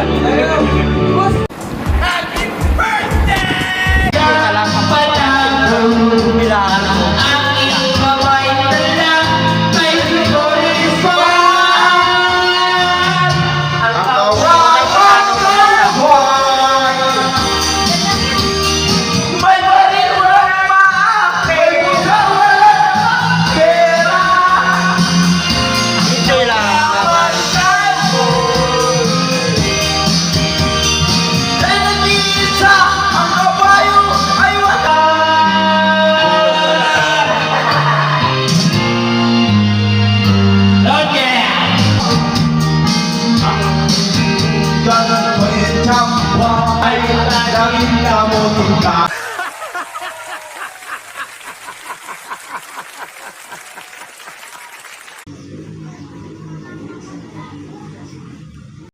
Happy birthday! Alam ka pala, bilangan mo. Aking kamay na lang, may tuloy pa. Ang kawawa ka buhay. May baliwag pa aking kawalan pera. Ito lang naman ko. Dahil nag-iisa ang kabayo ay wala. Okay. Ganun ko yung kapwa ay laging kamutin ka.